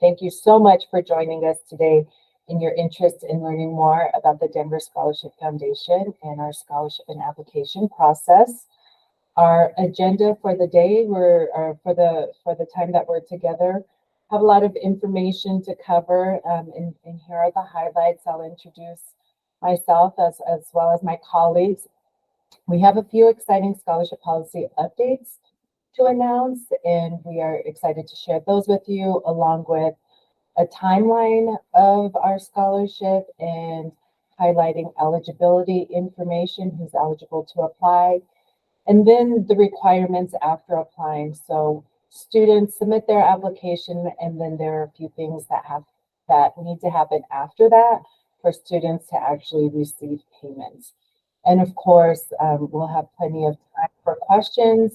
Thank you so much for joining us today in your interest in learning more about the Denver Scholarship Foundation and our scholarship and application process. Our agenda for the day, for the time that we're together, have a lot of information to cover, and here are the highlights. I'll introduce myself as well as my colleagues. We have a few exciting scholarship policy updates to announce, and we are excited to share those with you, along with a timeline of our scholarship and highlighting eligibility information, who's eligible to apply, and then the requirements after applying. So students submit their application, and then there are a few things that need to happen after that for students to actually receive payments. And of course, we'll have plenty of time for questions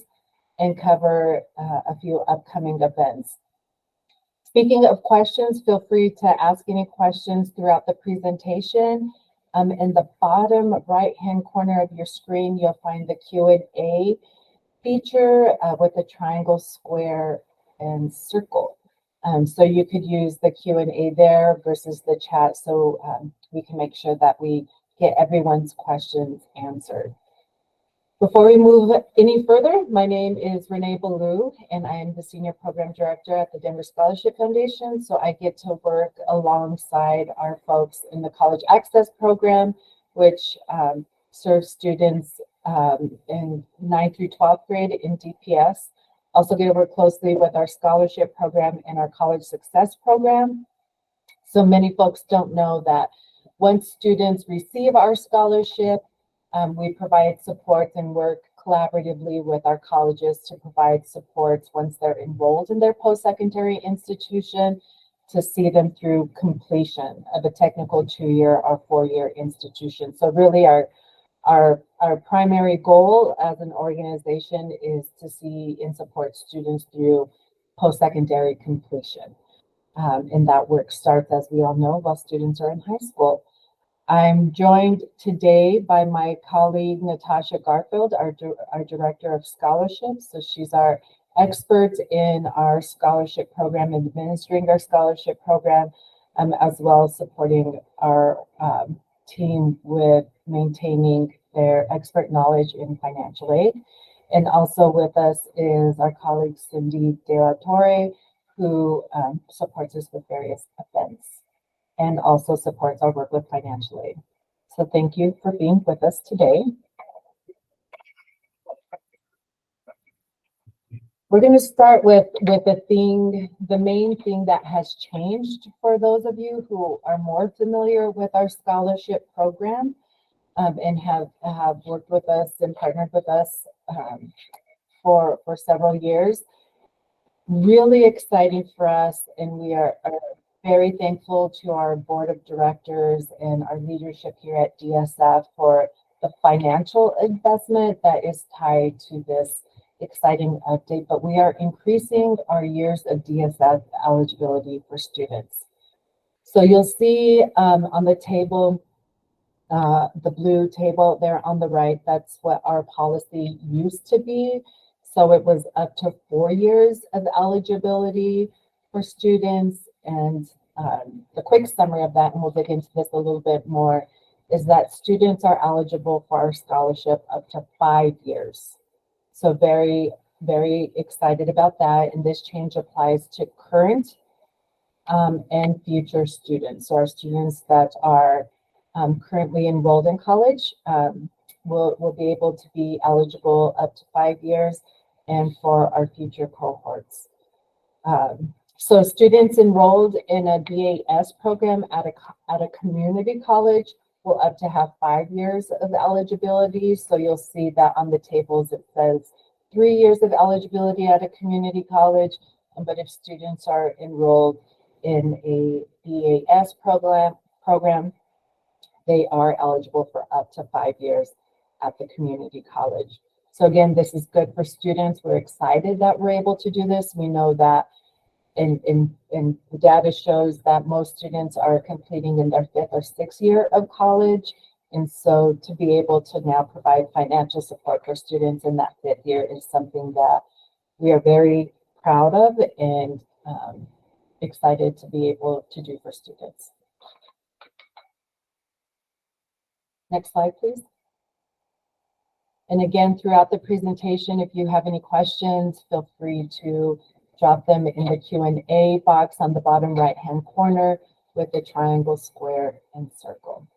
and cover a few upcoming events. Speaking of questions, feel free to ask any questions throughout the presentation. In the bottom right-hand corner of your screen, you'll find the Q&A feature with the triangle, square, and circle. So you could use the Q&A there versus the chat, so we can make sure that we get everyone's questions answered. Before we move any further, my name is Renee Ballou, and I am the Senior Program Director at the Denver Scholarship Foundation. So I get to work alongside our folks in the College Access Program, which serves students in 9th through 12th grade in DPS. Also get to work closely with our scholarship program and our College Success Program. So many folks don't know that once students receive our scholarship, we provide support and work collaboratively with our colleges to provide supports once they're enrolled in their post-secondary institution to see them through completion of a technical 2-year or 4-year institution. So really our primary goal as an organization is to see and support students through post-secondary completion. And that work starts, as we all know, while students are in high school. I'm joined today by my colleague, Natasha Garfield, our Director of Scholarships. So she's our expert in our scholarship program, administering our scholarship program, as well as supporting our team with maintaining their expert knowledge in financial aid. And also with us is our colleague, Cindy De La Torre, who supports us with various events and also supports our work with financial aid. So thank you for being with us today. We're going to start with the main thing that has changed for those of you who are more familiar with our scholarship program and have worked with us and partnered with us for several years. Really exciting for us, and we are very thankful to our board of directors and our leadership here at DSF for the financial investment that is tied to this exciting update. But we are increasing our years of DSF eligibility for students. So you'll see on the table, the blue table there on the right, that's what our policy used to be. So it was up to 4 years of eligibility for students. And the quick summary of that, and we'll dig into this a little bit more, is that students are eligible for our scholarship up to 5 years. So very, very excited about that. And this change applies to current and future students. So our students that are currently enrolled in college will be able to be eligible up to 5 years, and for our future cohorts. So students enrolled in a BAS program at a community college will up to have 5 years of eligibility. So you'll see that on the tables it says 3 years of eligibility at a community college. But if students are enrolled in a BAS program, they are eligible for up to 5 years at the community college. So again, this is good for students. We're excited that we're able to do this. We know that and the data shows that most students are completing in their 5th or 6th year of college. And so to be able to now provide financial support for students in that 5th year is something that we are very proud of and excited to be able to do for students. Next slide, please. And again, throughout the presentation, if you have any questions, feel free to drop them in the Q&A box on the bottom right-hand corner with the triangle, square, and circle.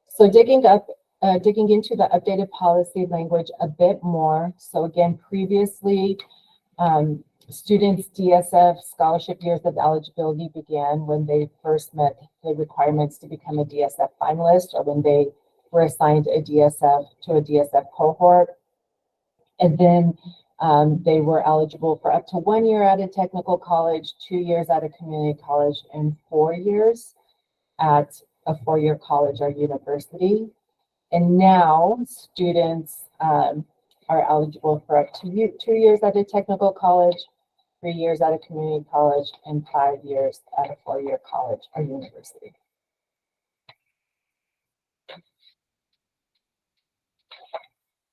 So digging into the updated policy language a bit more. So again, previously, students' DSF scholarship years of eligibility began when they first met the requirements to become a DSF finalist, or when they were assigned a DSF to a DSF cohort. And then they were eligible for up to 1 year at a technical college, 2 years at a community college, and 4 years at a 4-year college or university. And now students are eligible for up to 2 years at a technical college, 3 years at a community college, and 5 years at a 4-year college or university.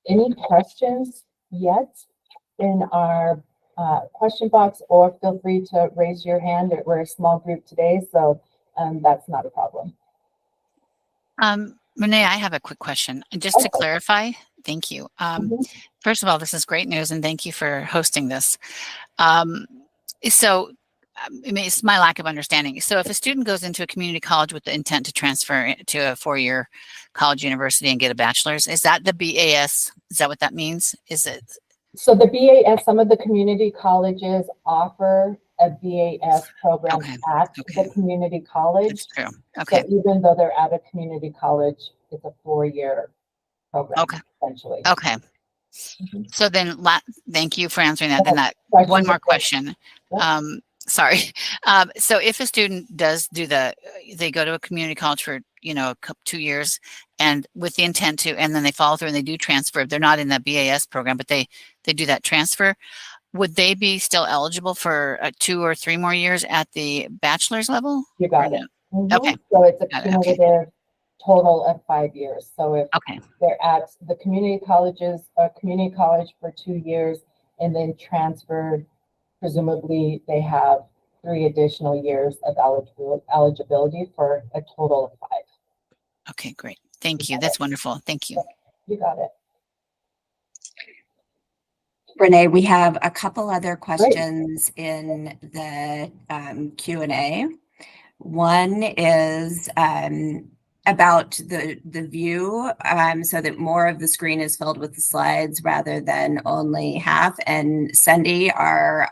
Any questions yet in our question box, or feel free to raise your hand. We're a small group today, so that's not a problem. Renee, I have a quick question. Just to clarify, thank you. First of all, this is great news, and thank you for hosting this. So it's my lack of understanding. So if a student goes into a community college with the intent to transfer to a 4-year college university and get a bachelor's, is that the BAS? Is that what that means? Is it? So the BAS, some of the community colleges offer a BAS program at the community college. That's true. Okay. So even though they're at a community college, it's a 4-year program, essentially. Okay. So then, thank you for answering that. Then one more question. Sorry. So if a student does do they go to a community college for, 2 years, and with the intent to, and then they follow through and they do transfer, they're not in the BAS program, but they do that transfer, would they be still eligible for 2 or 3 more years at the bachelor's level? You got it. Okay. So it's a cumulative total of 5 years. So if they're at the community college for 2 years and then transferred, presumably they have 3 additional years of eligibility for a total of 5. Okay, great. Thank you. That's wonderful. Thank you. You got it. Renee, we have a couple other questions in the Q&A. One is about the view, so that more of the screen is filled with the slides rather than only half. And Cindy, our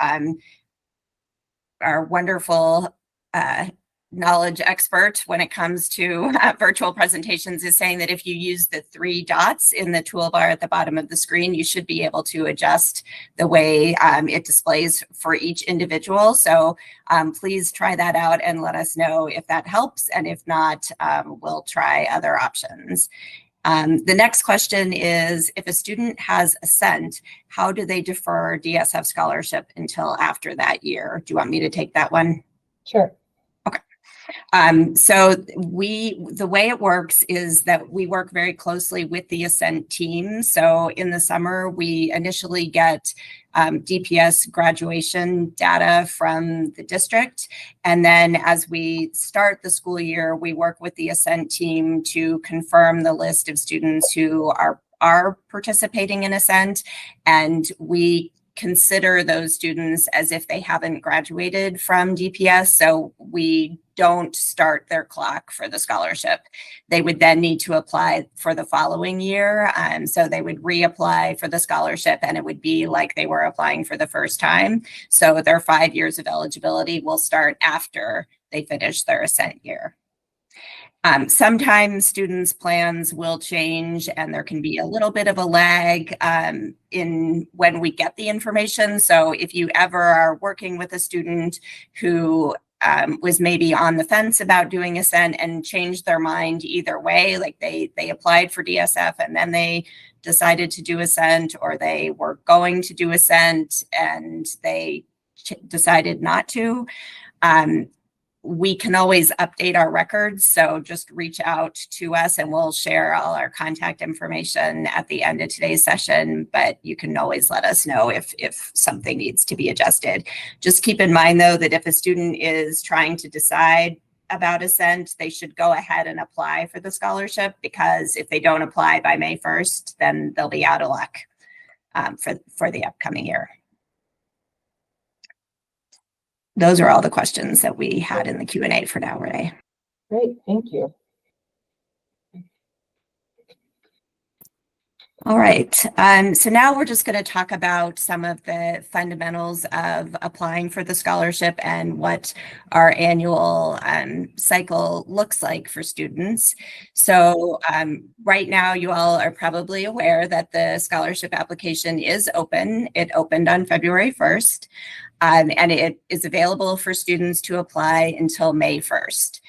wonderful knowledge expert when it comes to virtual presentations, is saying that if you use the 3 dots in the toolbar at the bottom of the screen, you should be able to adjust the way it displays for each individual. So please try that out and let us know if that helps. And if not, we'll try other options. The next question is, if a student has Ascent, how do they defer DSF scholarship until after that year? Do you want me to take that one? Sure. Okay. So the way it works is that we work very closely with the Ascent team. So in the summer, we initially get DPS graduation data from the district. And then as we start the school year, we work with the Ascent team to confirm the list of students who are participating in Ascent. And we consider those students as if they haven't graduated from DPS. So we don't start their clock for the scholarship. They would then need to apply for the following year. So they would reapply for the scholarship, and it would be like they were applying for the first time. So their 5 years of eligibility will start after they finish their Ascent year. Sometimes students' plans will change, and there can be a little bit of a lag in when we get the information. So if you ever are working with a student who was maybe on the fence about doing Ascent and changed their mind either way, like they applied for DSF and then they decided to do Ascent, or they were going to do Ascent and they decided not to, we can always update our records, so just reach out to us and we'll share all our contact information at the end of today's session, but you can always let us know if something needs to be adjusted. Just keep in mind, though, that if a student is trying to decide about Ascent, they should go ahead and apply for the scholarship, because if they don't apply by May 1st, then they'll be out of luck for the upcoming year. Those are all the questions that we had in the Q&A for now, Renee. Great, thank you. All right, so now we're just going to talk about some of the fundamentals of applying for the scholarship and what our annual cycle looks like for students. So right now, you all are probably aware that the scholarship application is open. It opened on February 1st. And it is available for students to apply until May 1st.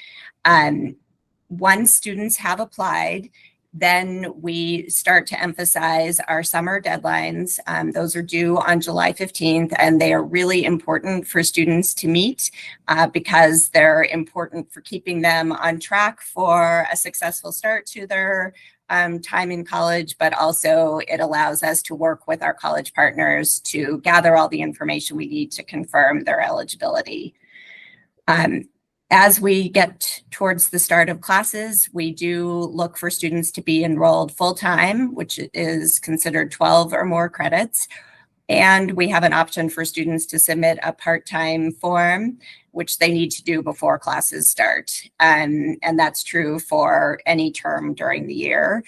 Once students have applied, then we start to emphasize our summer deadlines. Those are due on July 15th, and they are really important for students to meet because they're important for keeping them on track for a successful start to their time in college, but also it allows us to work with our college partners to gather all the information we need to confirm their eligibility. As we get towards the start of classes, we do look for students to be enrolled full-time, which is considered 12 or more credits. And we have an option for students to submit a part-time form, which they need to do before classes start. And that's true for any term during the year.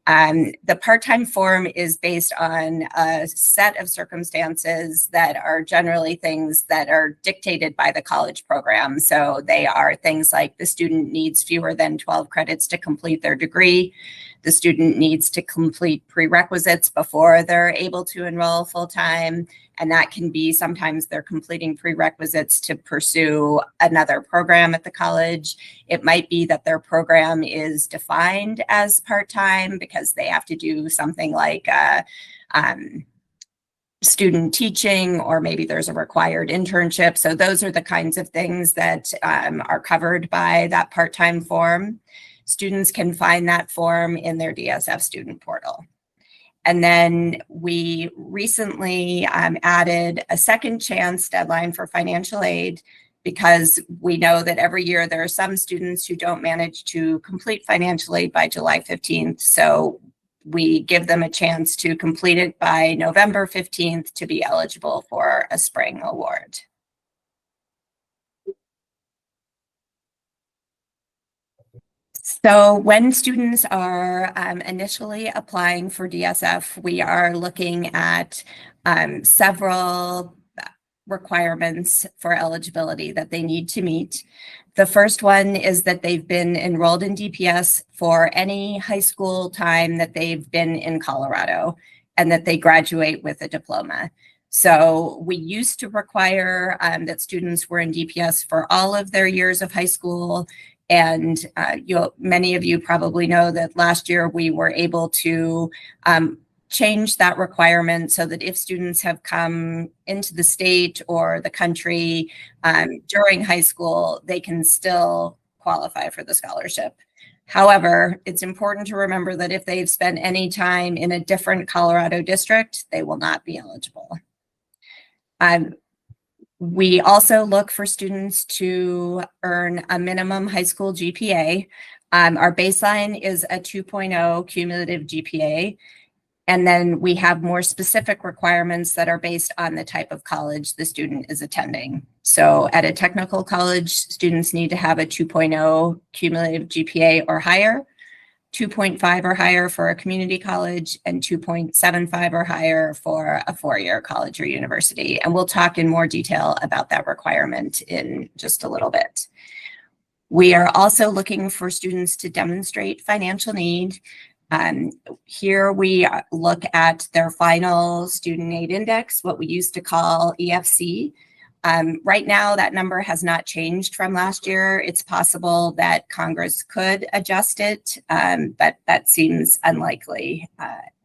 The part-time form is based on a set of circumstances that are generally things that are dictated by the college program. So they are things like the student needs fewer than 12 credits to complete their degree. The student needs to complete prerequisites before they're able to enroll full-time. And that can be sometimes they're completing prerequisites to pursue another program at the college. It might be that their program is defined as part-time because they have to do something like student teaching, or maybe there's a required internship. So those are the kinds of things that are covered by that part-time form. Students can find that form in their DSF student portal. And then we recently added a second chance deadline for financial aid, because we know that every year there are some students who don't manage to complete financial aid by July 15th. So we give them a chance to complete it by November 15th to be eligible for a spring award. So when students are initially applying for DSF, we are looking at several requirements for eligibility that they need to meet. The first one is that they've been enrolled in DPS for any high school time that they've been in Colorado, and that they graduate with a diploma. So we used to require that students were in DPS for all of their years of high school. And many of you probably know that last year we were able to change that requirement so that if students have come into the state or the country during high school, they can still qualify for the scholarship. However, it's important to remember that if they've spent any time in a different Colorado district, they will not be eligible. We also look for students to earn a minimum high school GPA. Our baseline is a 2.0 cumulative GPA. And then we have more specific requirements that are based on the type of college the student is attending. So at a technical college, students need to have a 2.0 cumulative GPA or higher, 2.5 or higher for a community college, and 2.75 or higher for a four-year college or university. And we'll talk in more detail about that requirement in just a little bit. We are also looking for students to demonstrate financial need. Here we look at their final student aid index, what we used to call EFC. Right now, that number has not changed from last year. It's possible that Congress could adjust it, but that seems unlikely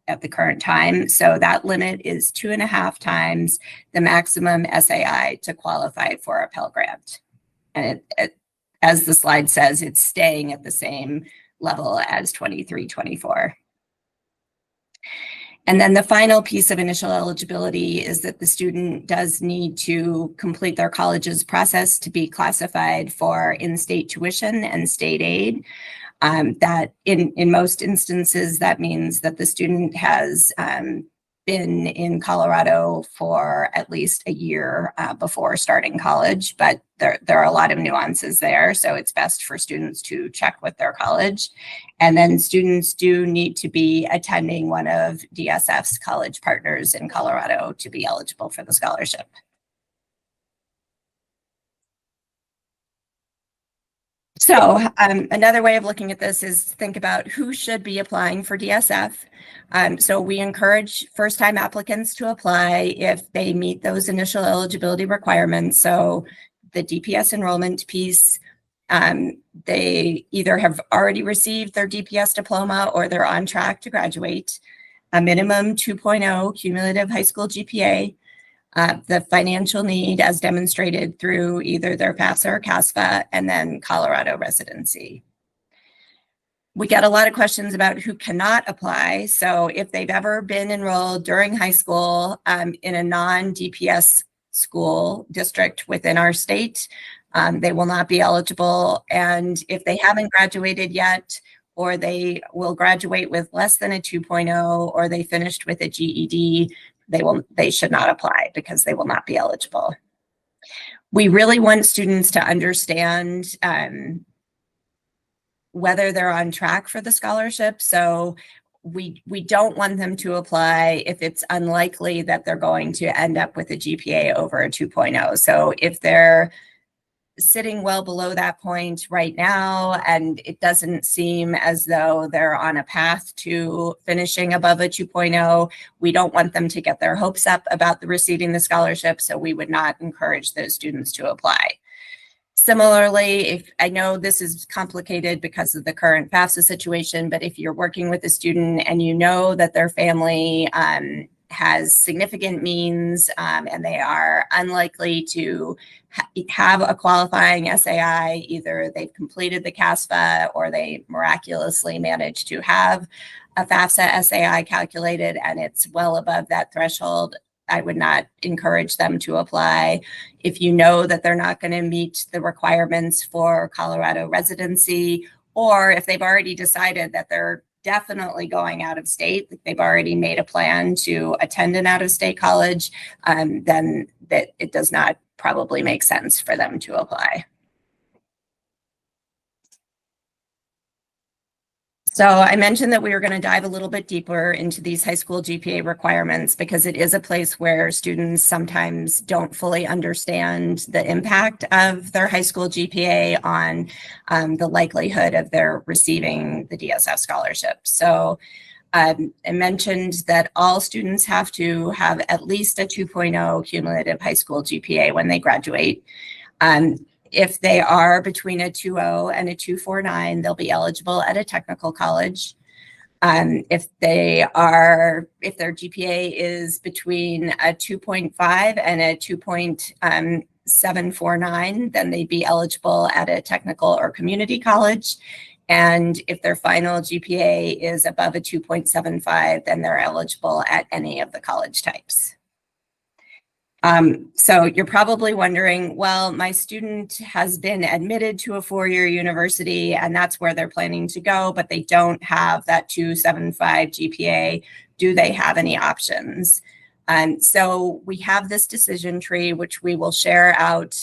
at the current time. So that limit is 2.5 times the maximum SAI to qualify for a Pell Grant. And as the slide says, it's staying at the same level as 23-24. And then the final piece of initial eligibility is that the student does need to complete their college's process to be classified for in-state tuition and state aid. That in most instances, that means that the student has been in Colorado for at least a year before starting college, but there are a lot of nuances there. So it's best for students to check with their college. And then students do need to be attending one of DSF's college partners in Colorado to be eligible for the scholarship. So another way of looking at this is think about who should be applying for DSF. So we encourage first-time applicants to apply if they meet those initial eligibility requirements. So the DPS enrollment piece, they either have already received their DPS diploma or they're on track to graduate, a minimum 2.0 cumulative high school GPA, the financial need as demonstrated through either their FAFSA or CASFA, and then Colorado residency. We get a lot of questions about who cannot apply. So if they've ever been enrolled during high school in a non-DPS school district within our state, they will not be eligible. And if they haven't graduated yet, or they will graduate with less than a 2.0, or they finished with a GED, they should not apply because they will not be eligible. We really want students to understand whether they're on track for the scholarship. So we don't want them to apply if it's unlikely that they're going to end up with a GPA over a 2.0. So if they're sitting well below that point right now, and it doesn't seem as though they're on a path to finishing above a 2.0, we don't want them to get their hopes up about receiving the scholarship, so we would not encourage those students to apply. Similarly, if I know this is complicated because of the current FAFSA situation, but if you're working with a student and you know that their family has significant means and they are unlikely to have a qualifying SAI, either they've completed the CASFA or they miraculously managed to have a FAFSA SAI calculated and it's well above that threshold, I would not encourage them to apply. If you know that they're not going to meet the requirements for Colorado residency, or if they've already decided that they're definitely going out of state, they've already made a plan to attend an out-of-state college, then that it does not probably make sense for them to apply. So I mentioned that we were going to dive a little bit deeper into these high school GPA requirements because it is a place where students sometimes don't fully understand the impact of their high school GPA on the likelihood of their receiving the DSF scholarship. So I mentioned that all students have to have at least a 2.0 cumulative high school GPA when they graduate. If they are between a 2.0 and a 2.49, they'll be eligible at a technical college. If their GPA is between a 2.5 and a 2.749, then they'd be eligible at a technical or community college. And if their final GPA is above a 2.75, then they're eligible at any of the college types. So you're probably wondering, well, my student has been admitted to a four-year university and that's where they're planning to go, but they don't have that 2.75 GPA. Do they have any options? So we have this decision tree, which we will share out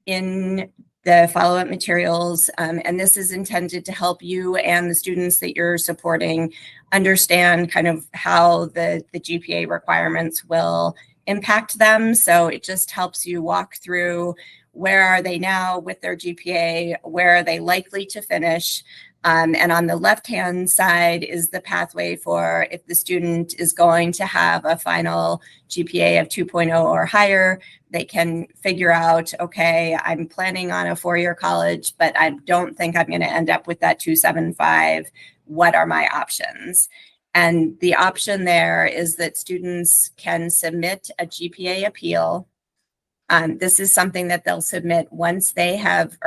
in the follow-up materials. And this is intended to help you and the students that you're supporting understand kind of how the GPA requirements will impact them. So it just helps you walk through where are they now with their GPA, where are they likely to finish. And on the left-hand side is the pathway for if the student is going to have a final GPA of 2.0 or higher, they can figure out, okay, I'm planning on a four-year college, but I don't think I'm going to end up with that 2.75. What are my options? And the option there is that students can submit a GPA appeal This is something that they'll submit once they have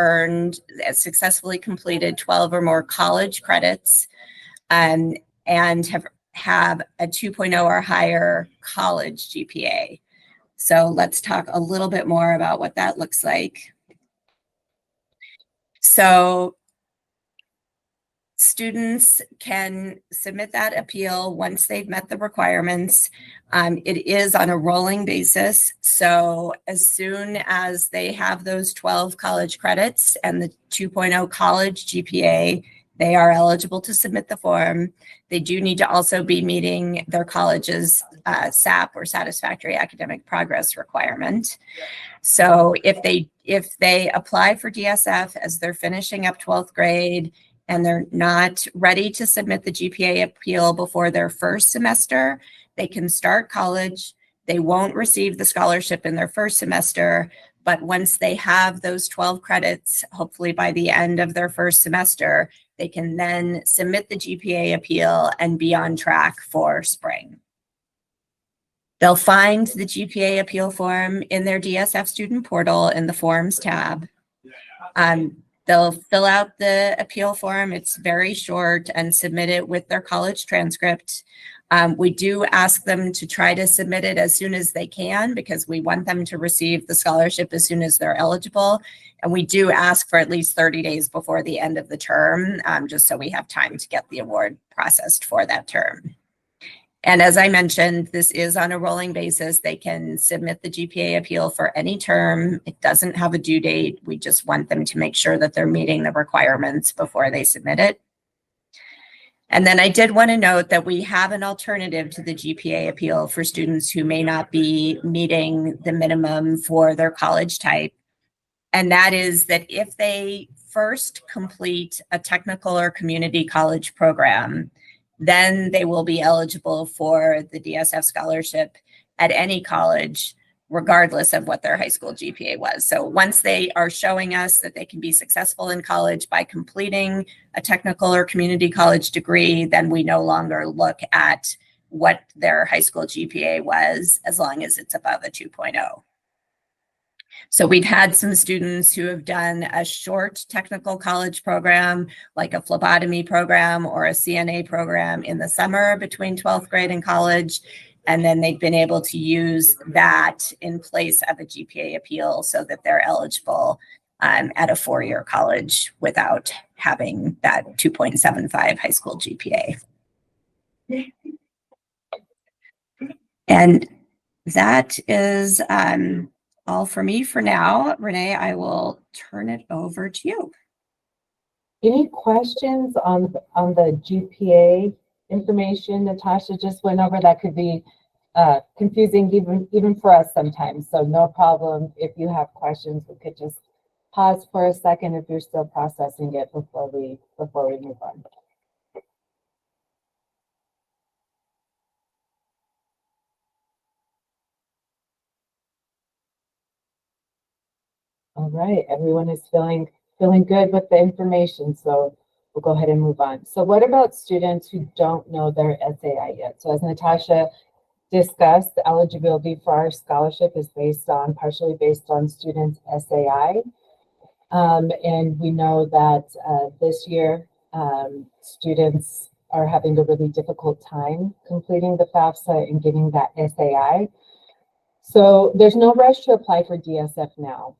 successfully completed 12 or more college credits, and have a 2.0 or higher college GPA. So let's talk a little bit more about what that looks like. So students can submit that appeal once they've met the requirements. It is on a rolling basis. So as soon as they have those 12 college credits and the 2.0 college GPA, they are eligible to submit the form. They do need to also be meeting their college's SAP, or Satisfactory Academic Progress, requirement. So if they apply for DSF as they're finishing up 12th grade and they're not ready to submit the GPA appeal before their first semester, they can start college. They won't receive the scholarship in their first semester, but once they have those 12 credits, hopefully by the end of their first semester, they can then submit the GPA appeal and be on track for spring. They'll find the GPA appeal form in their DSF student portal in the Forms tab. They'll fill out the appeal form. It's very short, and submit it with their college transcript. We do ask them to try to submit it as soon as they can, because we want them to receive the scholarship as soon as they're eligible. And we do ask for at least 30 days before the end of the term, just so we have time to get the award processed for that term. And as I mentioned, this is on a rolling basis. They can submit the GPA appeal for any term. It doesn't have a due date. We just want them to make sure that they're meeting the requirements before they submit it. And then I did want to note that we have an alternative to the GPA appeal for students who may not be meeting the minimum for their college type. And that is that if they first complete a technical or community college program, then they will be eligible for the DSF scholarship at any college, regardless of what their high school GPA was. So once they are showing us that they can be successful in college by completing a technical or community college degree, then we no longer look at what their high school GPA was, as long as it's above a 2.0. So we've had some students who have done a short technical college program, like a phlebotomy program or a CNA program in the summer between 12th grade and college. And then they've been able to use that in place of a GPA appeal so that they're eligible at a 4-year college without having that 2.75 high school GPA. And that is all for me for now. Renee, I will turn it over to you. Any questions on the GPA information Natasha just went over? That could be confusing even for us sometimes. So no problem. If you have questions, we could just pause for a second if you're still processing it before we move on. All right, everyone is feeling good with the information, so we'll go ahead and move on. So what about students who don't know their SAI yet? So as Natasha discussed, the eligibility for our scholarship is partially based on students' SAI. And we know that this year, students are having a really difficult time completing the FAFSA and getting that SAI. So there's no rush to apply for DSF now.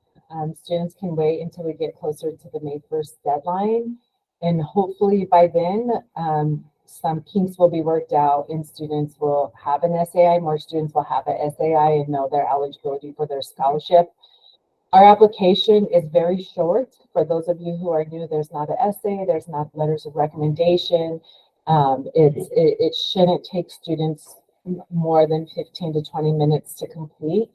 Students can wait until we get closer to the May 1st deadline. And hopefully by then, some kinks will be worked out and students will have an SAI. More students will have an SAI and know their eligibility for their scholarship. Our application is very short. For those of you who are new, there's not an essay, there's not letters of recommendation. It shouldn't take students more than 15 to 20 minutes to complete.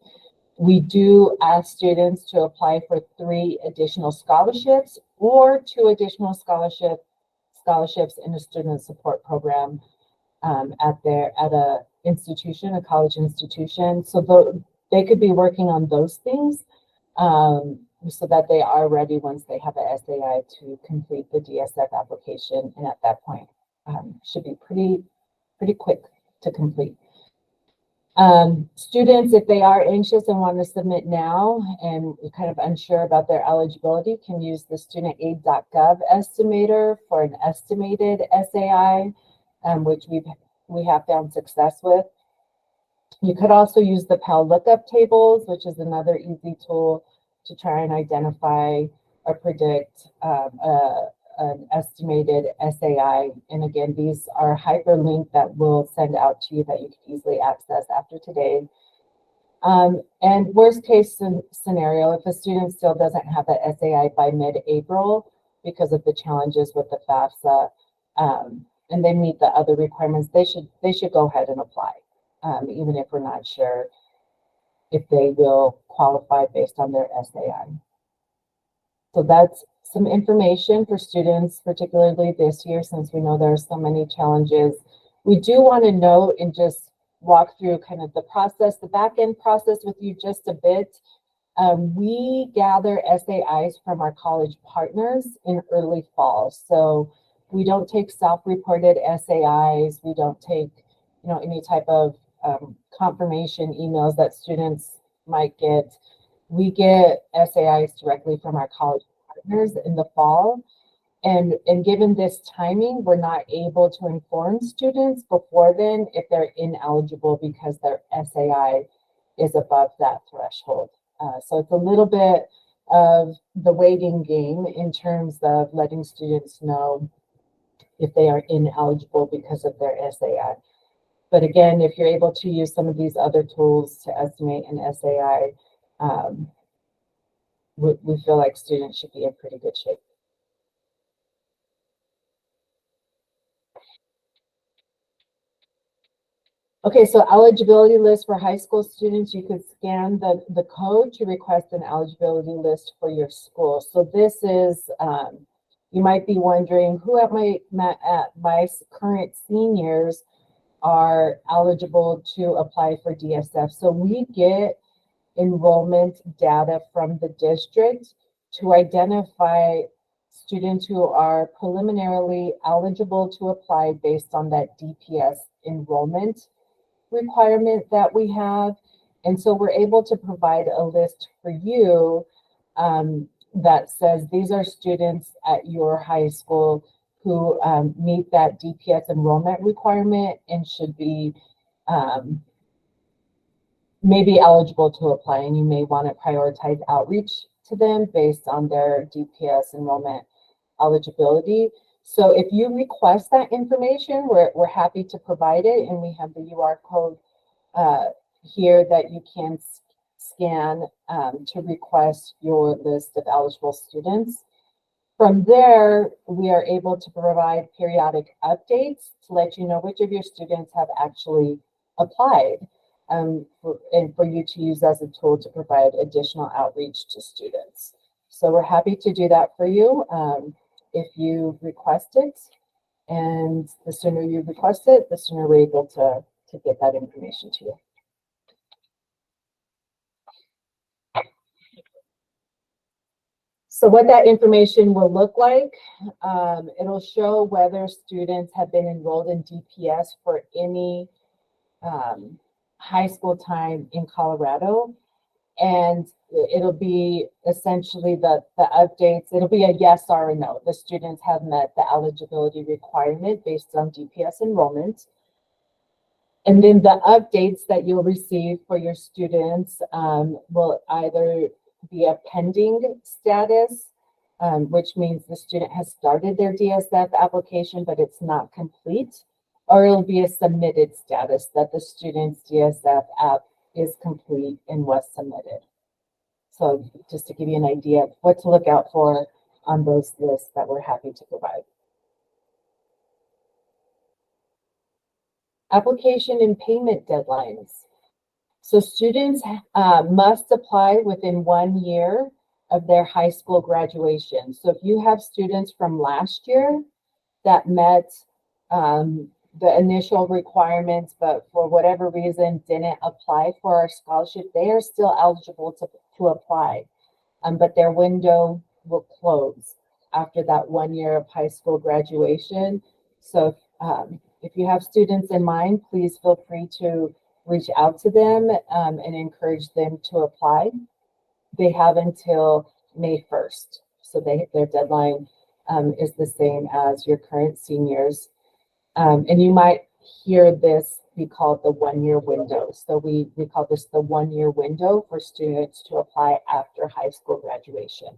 We do ask students to apply for 3 additional scholarships or 2 additional scholarships in a student support program at a institution, a college institution. So they could be working on those things so that they are ready once they have a SAI to complete the DSF application. And at that point, should be pretty quick to complete. Students, if they are anxious and want to submit now and kind of unsure about their eligibility, can use the studentaid.gov estimator for an estimated SAI, which we have found success with. You could also use the Pell lookup tables, which is another easy tool to try and identify or predict an estimated SAI. And again, these are hyperlinked that we'll send out to you that you can easily access after today. And worst case scenario, if a student still doesn't have that SAI by mid-April because of the challenges with the FAFSA, and they meet the other requirements, they should go ahead and apply, even if we're not sure if they will qualify based on their SAI. So that's some information for students, particularly this year, since we know there are so many challenges. We do want to note and just walk through kind of the process, the back end process with you just a bit. We gather SAIs from our college partners in early fall. So we don't take self-reported SAIs. We don't take, any type of confirmation emails that students might get. We get SAIs directly from our college partners in the fall. And given this timing, we're not able to inform students before then if they're ineligible because their SAI is above that threshold. So it's a little bit of the waiting game in terms of letting students know if they are ineligible because of their SAI. But again, if you're able to use some of these other tools to estimate an SAI, we feel like students should be in pretty good shape. Okay, so eligibility list for high school students, you could scan the code to request an eligibility list for your school. So this is, you might be wondering who at my current seniors are eligible to apply for DSF. So we get enrollment data from the district to identify students who are preliminarily eligible to apply based on that DPS enrollment requirement that we have. And so we're able to provide a list for you that says these are students at your high school who meet that DPS enrollment requirement and should be maybe eligible to apply, and you may want to prioritize outreach to them based on their DPS enrollment eligibility. So if you request that information, we're happy to provide it, and we have the UR code here that you can scan to request your list of eligible students. From there, we are able to provide periodic updates to let you know which of your students have actually applied, and for you to use as a tool to provide additional outreach to students. So we're happy to do that for you if you request it, and the sooner you request it, the sooner we're able to get that information to you. So what that information will look like, it'll show whether students have been enrolled in DPS for any high school time in Colorado. And it'll be essentially the updates. It'll be a yes or a no. The students have met the eligibility requirement based on DPS enrollment. And then the updates that you'll receive for your students will either be a pending status, which means the student has started their DSF application, but it's not complete, or it'll be a submitted status that the student's DSF app is complete and was submitted. So just to give you an idea of what to look out for on those lists that we're happy to provide. Application and payment deadlines. So students must apply within 1 year of their high school graduation. So if you have students from last year that met the initial requirements, but for whatever reason didn't apply for our scholarship, they are still eligible to apply, but their window will close after that 1 year of high school graduation. So if you have students in mind, please feel free to reach out to them and encourage them to apply. They have until May 1st. So their deadline is the same as your current seniors. And you might hear this be called the 1-year window. So we call this the 1-year window for students to apply after high school graduation.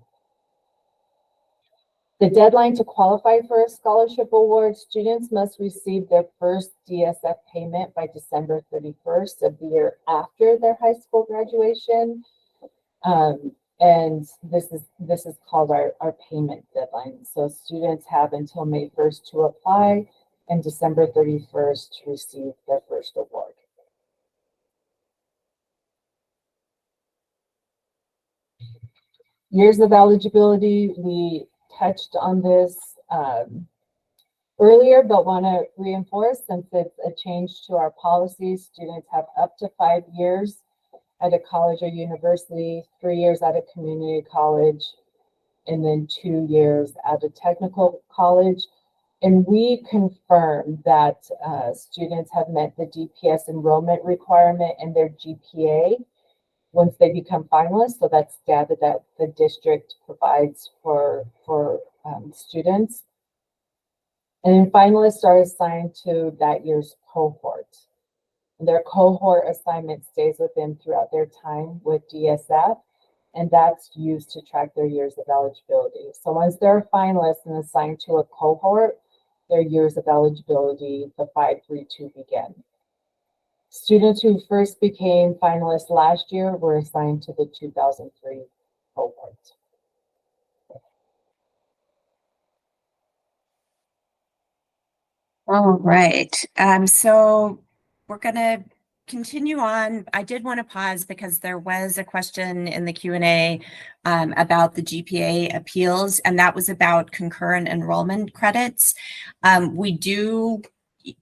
The deadline to qualify for a scholarship award, students must receive their first DSF payment by December 31st of the year after their high school graduation. And this is called our payment deadline. So students have until May 1st to apply and December 31st to receive their first award. Years of eligibility, we touched on this earlier, but want to reinforce, since it's a change to our policies, students have up to 5 years at a college or university, 3 years at a community college, and then 2 years at a technical college. And we confirm that students have met the DPS enrollment requirement and their GPA once they become finalists. So that's data that the district provides for students. And then finalists are assigned to that year's cohort. And their cohort assignment stays with them throughout their time with DSF, and that's used to track their years of eligibility. So once they're finalists and assigned to a cohort, their years of eligibility, the 5-3-2 begin. Students who first became finalists last year were assigned to the 2003 cohort. All right. So we're going to continue on. I did want to pause because there was a question in the Q&A about the GPA appeals, and that was about concurrent enrollment credits. We do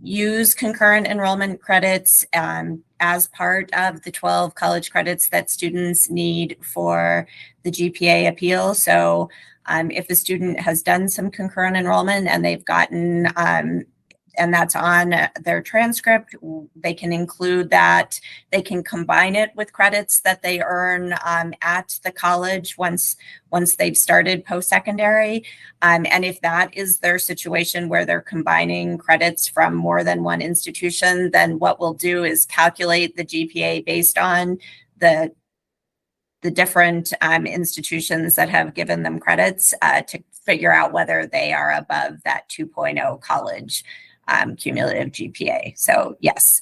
use concurrent enrollment credits as part of the 12 college credits that students need for the GPA appeal. So if a student has done some concurrent enrollment and they've gotten and that's on their transcript, they can include that. They can combine it with credits that they earn at the college once they've started post-secondary. And if that is their situation where they're combining credits from more than one institution, then what we'll do is calculate the GPA based on the different institutions that have given them credits to figure out whether they are above that 2.0 college cumulative GPA. So yes,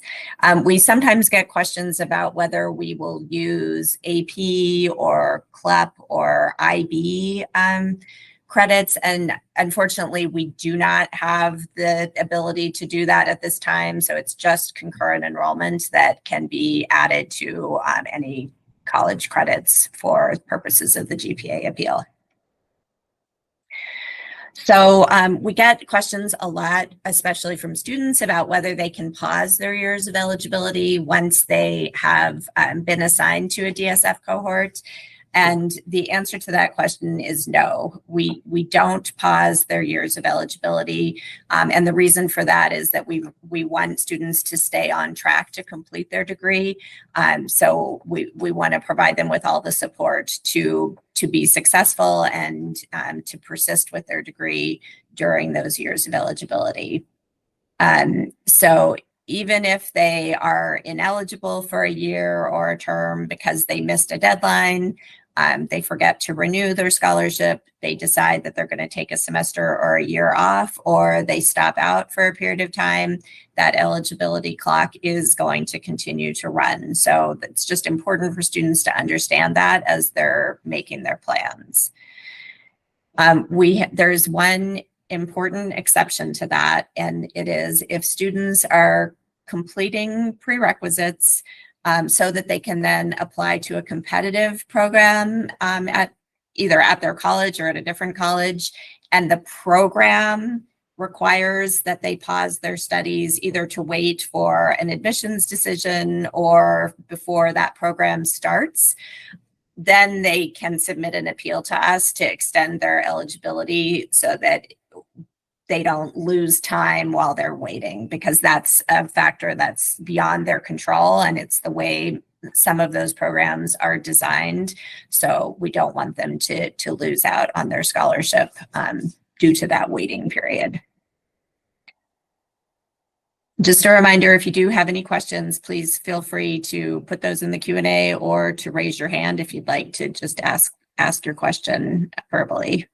we sometimes get questions about whether we will use AP or CLEP or IB credits. And unfortunately, we do not have the ability to do that at this time. So it's just concurrent enrollment that can be added to any college credits for purposes of the GPA appeal. So we get questions a lot, especially from students, about whether they can pause their years of eligibility once they have been assigned to a DSF cohort. And the answer to that question is no, we don't pause their years of eligibility. And the reason for that is that we want students to stay on track to complete their degree. So we want to provide them with all the support to be successful and to persist with their degree during those years of eligibility. So even if they are ineligible for a year or a term because they missed a deadline, they forget to renew their scholarship, they decide that they're going to take a semester or a year off, or they stop out for a period of time, that eligibility clock is going to continue to run. So it's just important for students to understand that as they're making their plans. There's one important exception to that, and it is if students are completing prerequisites so that they can then apply to a competitive program either at their college or at a different college, and the program requires that they pause their studies either to wait for an admissions decision or before that program starts, then they can submit an appeal to us to extend their eligibility so that they don't lose time while they're waiting, because that's a factor that's beyond their control, and it's the way some of those programs are designed. So we don't want them to lose out on their scholarship due to that waiting period. Just a reminder, if you do have any questions, please feel free to put those in the Q&A or to raise your hand if you'd like to just ask your question verbally.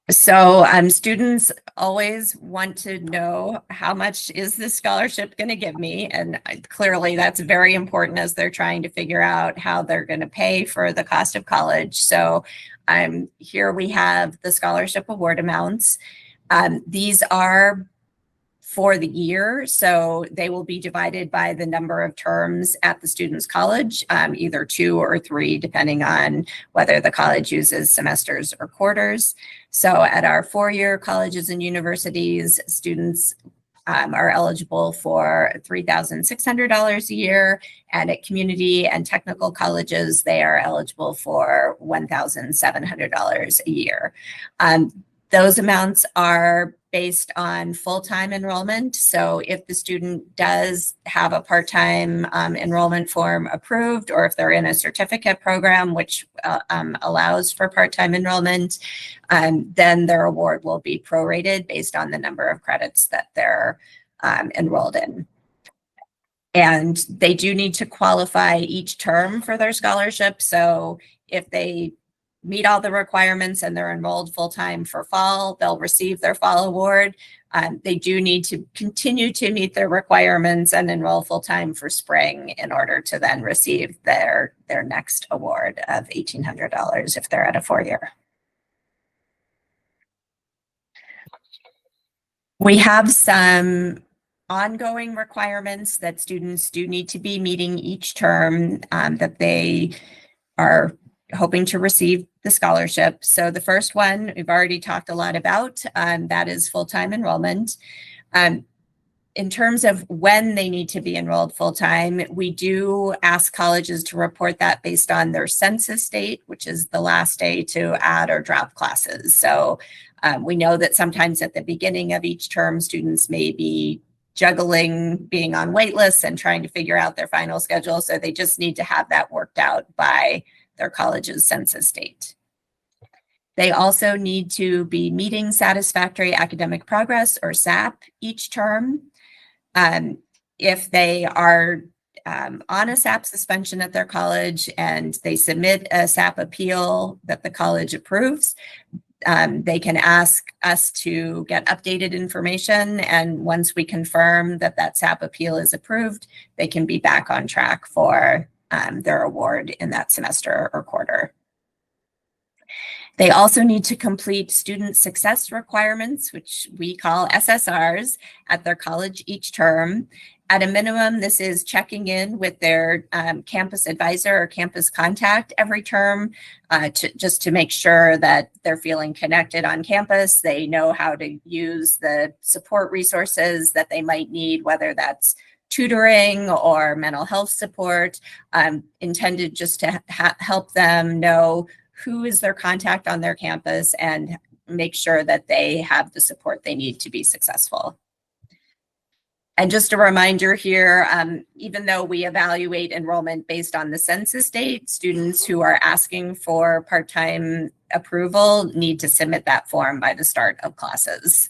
So students always want to know, how much is this scholarship going to give me? And clearly that's very important as they're trying to figure out how they're going to pay for the cost of college. So here we have the scholarship award amounts. These are for the year, so they will be divided by the number of terms at the student's college, either 2 or 3, depending on whether the college uses semesters or quarters. So at our 4-year colleges and universities, students are eligible for $3,600 a year, and at community and technical colleges, they are eligible for $1,700 a year. Those amounts are based on full-time enrollment. So if the student does have a part-time enrollment form approved, or if they're in a certificate program, which allows for part-time enrollment, then their award will be prorated based on the number of credits that they're enrolled in. And they do need to qualify each term for their scholarship. So if they meet all the requirements and they're enrolled full-time for fall, they'll receive their fall award. They do need to continue to meet their requirements and enroll full-time for spring in order to then receive their next award of $1,800 if they're at a 4-year. We have some ongoing requirements that students do need to be meeting each term that they are hoping to receive the scholarship. So the first one we've already talked a lot about, that is full-time enrollment. In terms of when they need to be enrolled full-time, we do ask colleges to report that based on their census date, which is the last day to add or drop classes. So we know that sometimes at the beginning of each term, students may be juggling being on wait lists and trying to figure out their final schedule. So they just need to have that worked out by their college's census date. They also need to be meeting satisfactory academic progress, or SAP, each term. If they are on a SAP suspension at their college and they submit a SAP appeal that the college approves, they can ask us to get updated information. And once we confirm that that SAP appeal is approved, they can be back on track for their award in that semester or quarter. They also need to complete student success requirements, which we call SSRs, at their college each term. At a minimum, this is checking in with their campus advisor or campus contact every term just to make sure that they're feeling connected on campus. They know how to use the support resources that they might need, whether that's tutoring or mental health support, intended just to help them know who is their contact on their campus and make sure that they have the support they need to be successful. And just a reminder here, even though we evaluate enrollment based on the census date, students who are asking for part-time approval need to submit that form by the start of classes.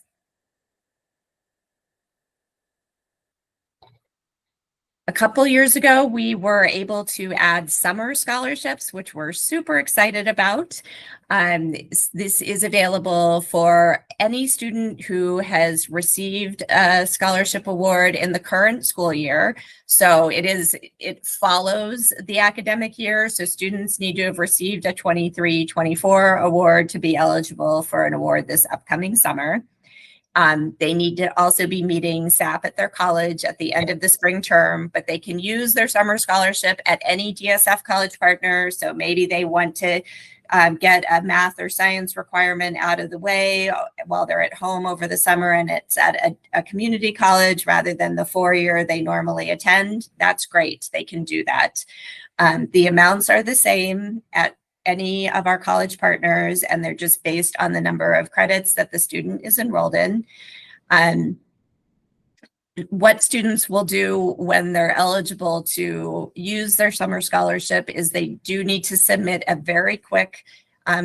A couple years ago, we were able to add summer scholarships, which we're super excited about. This is available for any student who has received a scholarship award in the current school year. So it follows the academic year. So students need to have received a 23-24 award to be eligible for an award this upcoming summer. They need to also be meeting SAP at their college at the end of the spring term, but they can use their summer scholarship at any DSF college partner. So maybe they want to get a math or science requirement out of the way while they're at home over the summer and it's at a community college rather than the 4-year they normally attend. That's great. They can do that. The amounts are the same at any of our college partners, and they're just based on the number of credits that the student is enrolled in. What students will do when they're eligible to use their summer scholarship is they do need to submit a very quick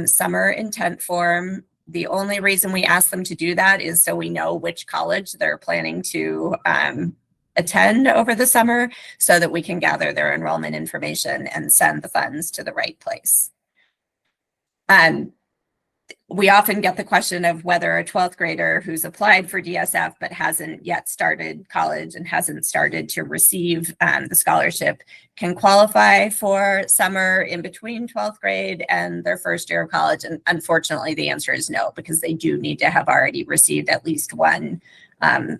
summer intent form. The only reason we ask them to do that is so we know which college they're planning to attend over the summer, so that we can gather their enrollment information and send the funds to the right place. We often get the question of whether a 12th grader who's applied for DSF but hasn't yet started college and hasn't started to receive the scholarship can qualify for summer in between 12th grade and their first year of college. And unfortunately, the answer is no, because they do need to have already received at least one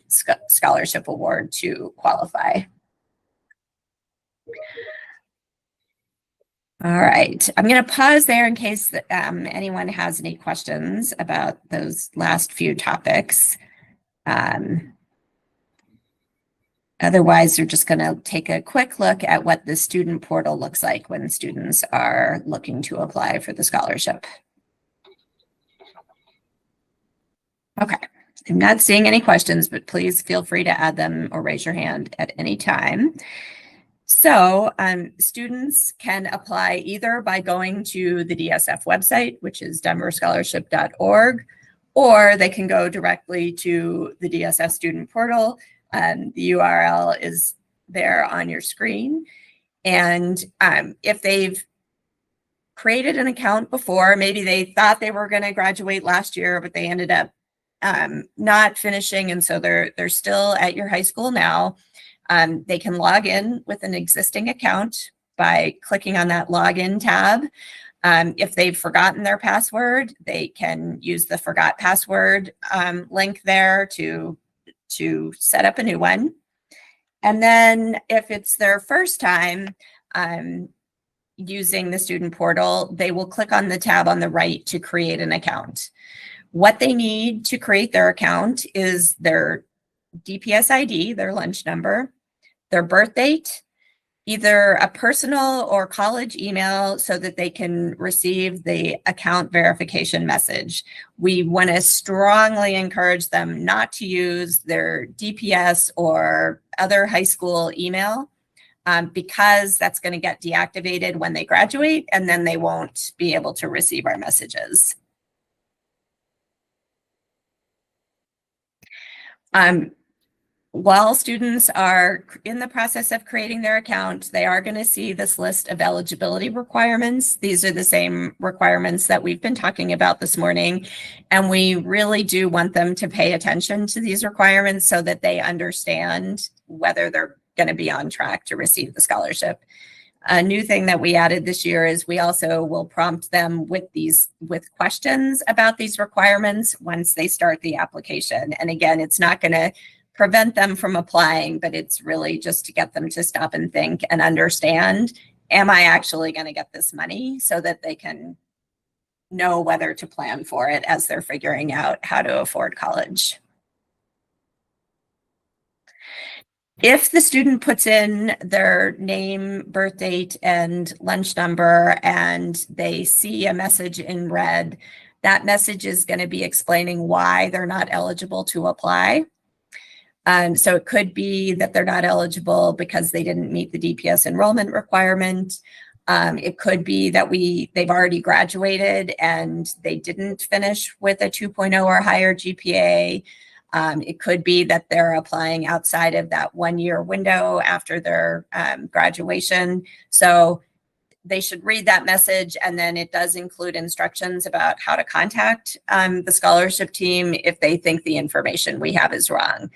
scholarship award to qualify. All right, I'm going to pause there in case that, anyone has any questions about those last few topics. Otherwise, we're just going to take a quick look at what the student portal looks like when students are looking to apply for the scholarship. Okay, I'm not seeing any questions, but please feel free to add them or raise your hand at any time. So students can apply either by going to the DSF website, which is denverscholarship.org, or they can go directly to the DSF student portal. The URL is there on your screen. And if they've created an account before, maybe they thought they were going to graduate last year, but they ended up not finishing, and so they're still at your high school now. They can log in with an existing account by clicking on that login tab. If they've forgotten their password, they can use the forgot password link there to set up a new one. And then if it's their first time using the student portal, they will click on the tab on the right to create an account. What they need to create their account is their DPS ID, their lunch number, their birth date, either a personal or college email so that they can receive the account verification message. We want to strongly encourage them not to use their DPS or other high school email because that's going to get deactivated when they graduate, and then they won't be able to receive our messages. While students are in the process of creating their account, they are going to see this list of eligibility requirements. These are the same requirements that we've been talking about this morning, and we really do want them to pay attention to these requirements so that they understand whether they're going to be on track to receive the scholarship. A new thing that we added this year is we also will prompt them with questions about these requirements once they start the application. And again, it's not going to prevent them from applying, but it's really just to get them to stop and think and understand, am I actually going to get this money, so that they can know whether to plan for it as they're figuring out how to afford college. If the student puts in their name, birth date, and lunch number, and they see a message in red, that message is going to be explaining why they're not eligible to apply. So it could be that they're not eligible because they didn't meet the DPS enrollment requirement. It could be that they've already graduated and they didn't finish with a 2.0 or higher GPA. It could be that they're applying outside of that 1-year window after their graduation. So they should read that message, and then it does include instructions about how to contact the scholarship team if they think the information we have is wrong.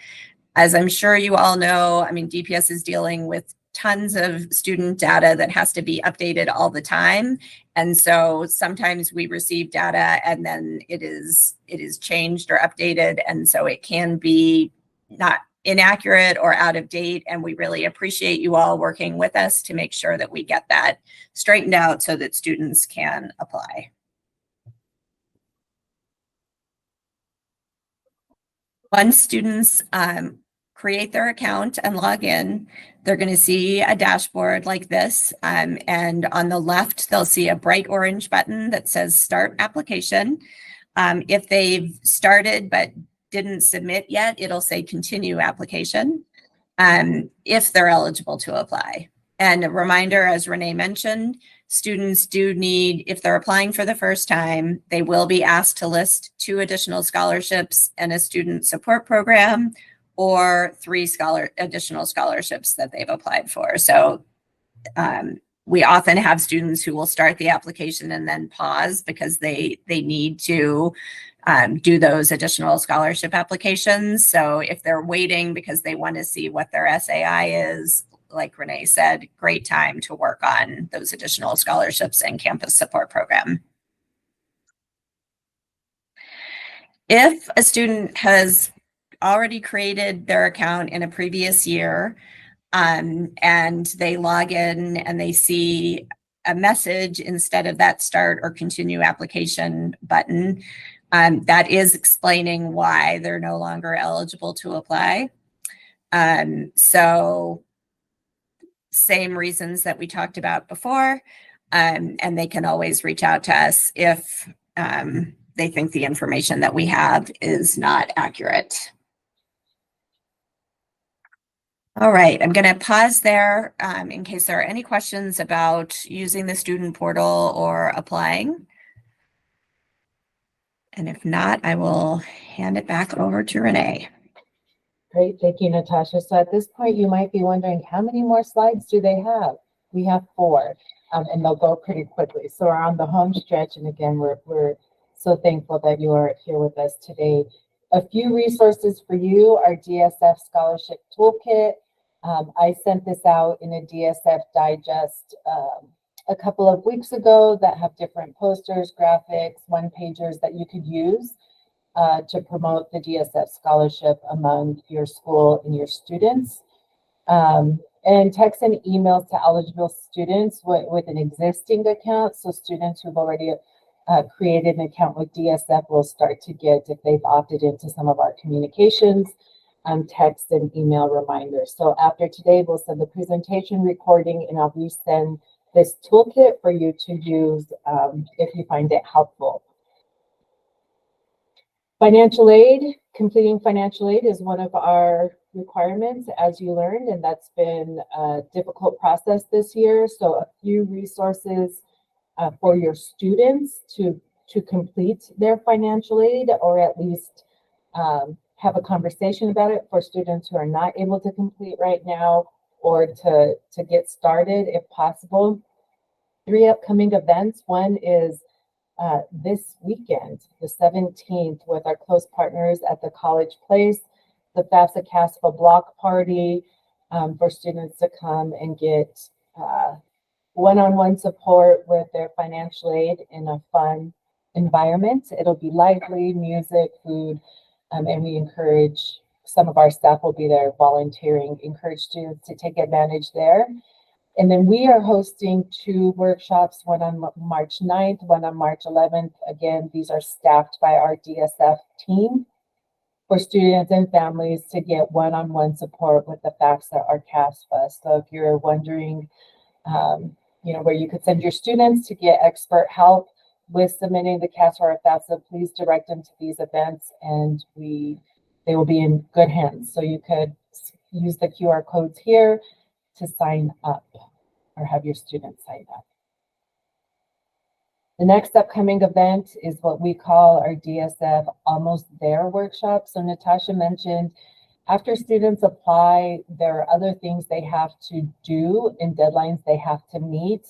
As I'm sure you all know, I mean, DPS is dealing with tons of student data that has to be updated all the time. And so sometimes we receive data and then it is changed or updated. And so it can be not inaccurate or out of date. And we really appreciate you all working with us to make sure that we get that straightened out so that students can apply. Once students create their account and log in, they're going to see a dashboard like this. And on the left, they'll see a bright orange button that says Start Application. If they've started but didn't submit yet, it'll say Continue Application if they're eligible to apply. And a reminder, as Renee mentioned, students do need, if they're applying for the first time, they will be asked to list 2 additional scholarships and a student support program, or 3 additional scholarships that they've applied for. So we often have students who will start the application and then pause because they need to do those additional scholarship applications. So if they're waiting because they want to see what their SAI is, like Renee said, great time to work on those additional scholarships and campus support program. If a student has already created their account in a previous year, and they log in and they see a message instead of that Start or Continue Application button, that is explaining why they're no longer eligible to apply. So same reasons that we talked about before, and they can always reach out to us if they think the information that we have is not accurate. All right, I'm going to pause there in case there are any questions about using the student portal or applying. And if not, I will hand it back over to Renee. Great, thank you, Natasha. So at this point, you might be wondering, how many more slides do they have? We have 4, and they'll go pretty quickly. So we're on the home stretch, and again, we're so thankful that you are here with us today. A few resources for you: our DSF Scholarship Toolkit. I sent this out in a DSF digest a couple of weeks ago that have different posters, graphics, one-pagers that you could use to promote the DSF scholarship among your school and your students. And text and emails to eligible students with an existing account. So students who've already created an account with DSF will start to get, if they've opted into some of our communications, text and email reminders. So after today, we'll send the presentation recording, and I'll resend this toolkit for you to use if you find it helpful. Financial aid, completing financial aid is one of our requirements, as you learned, and that's been a difficult process this year. So a few resources for your students to complete their financial aid, or at least have a conversation about it for students who are not able to complete right now, or to get started if possible. 3 upcoming events. One is this weekend, the 17th, with our close partners at the College Place, the FAFSA CASPA block party for students to come and get one-on-one support with their financial aid in a fun environment. It'll be lively, music, food, and we encourage, some of our staff will be there volunteering, encourage students to take advantage there. And then we are hosting 2 workshops, one on March 9th, one on March 11th. Again, these are staffed by our DSF team for students and families to get one-on-one support with the FAFSA or CASPA. So if you're wondering, where you could send your students to get expert help with submitting the CASPA or FAFSA, please direct them to these events, and they will be in good hands. So you could use the QR codes here to sign up, or have your students sign up. The next upcoming event is what we call our DSF Almost There workshop. So Natasha mentioned, after students apply, there are other things they have to do and deadlines they have to meet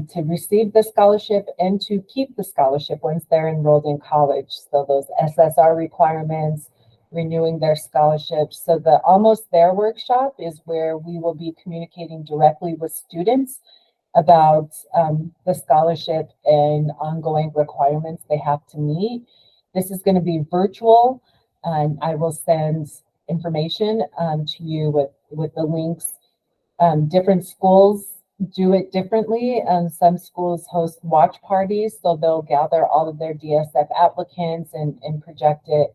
to receive the scholarship and to keep the scholarship once they're enrolled in college. So those SSR requirements, renewing their scholarships. So the Almost There workshop is where we will be communicating directly with students about the scholarship and ongoing requirements they have to meet. This is going to be virtual, and I will send information to you with the links. Different schools do it differently. Some schools host watch parties, so they'll gather all of their DSF applicants and project it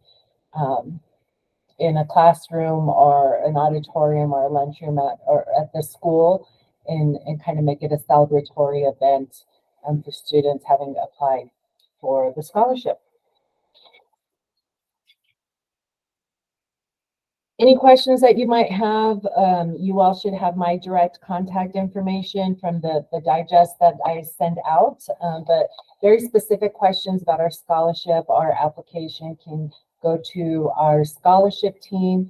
in a classroom or an auditorium or a lunchroom at the school, and kind of make it a celebratory event for students having applied for the scholarship. Any questions that you might have, you all should have my direct contact information from the digest that I send out, but very specific questions about our scholarship, our application can go to our scholarship team,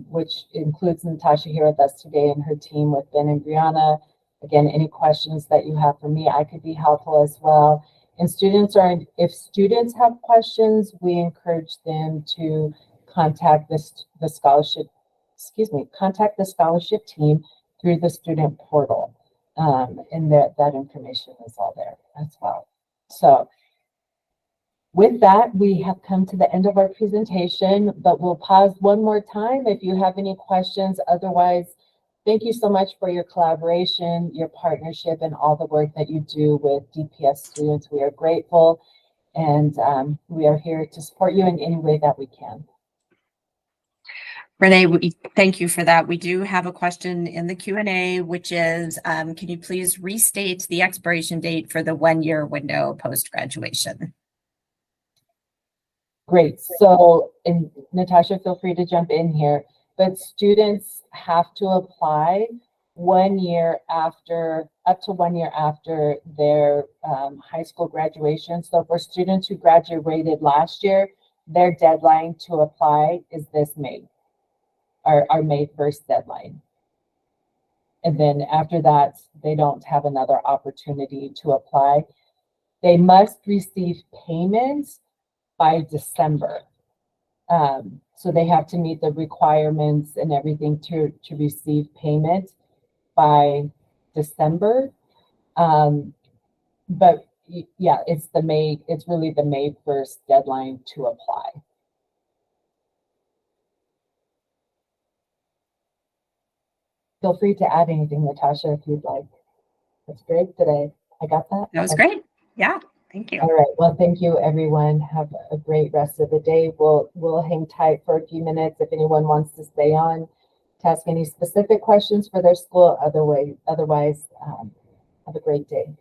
which includes Natasha here with us today and her team with Ben and Brianna. Again, any questions that you have for me, I could be helpful as well. And if students have questions, we encourage them to contact the scholarship team through the student portal. And that information is all there as well. So with that, we have come to the end of our presentation, but we'll pause one more time if you have any questions. Otherwise, thank you so much for your collaboration, your partnership, and all the work that you do with DPS students. We are grateful, and we are here to support you in any way that we can. Renee, thank you for that. We do have a question in the Q&A, which is, can you please restate the expiration date for the 1-year window post-graduation? Great. So, and Natasha, feel free to jump in here, but students have to apply 1 year after, up to 1 year after their high school graduation. So for students who graduated last year, their deadline to apply is this May. Our May 1st deadline. And then after that, they don't have another opportunity to apply. They must receive payments by December. So they have to meet the requirements and everything to receive payment by December. But yeah, it's really the May 1st deadline to apply. Feel free to add anything, Natasha, if you'd like. That's great today. I got that? That was great. Yeah, thank you. All right. Well, thank you, everyone. Have a great rest of the day. We'll hang tight for a few minutes if anyone wants to stay on to ask any specific questions for their school. Otherwise, have a great day.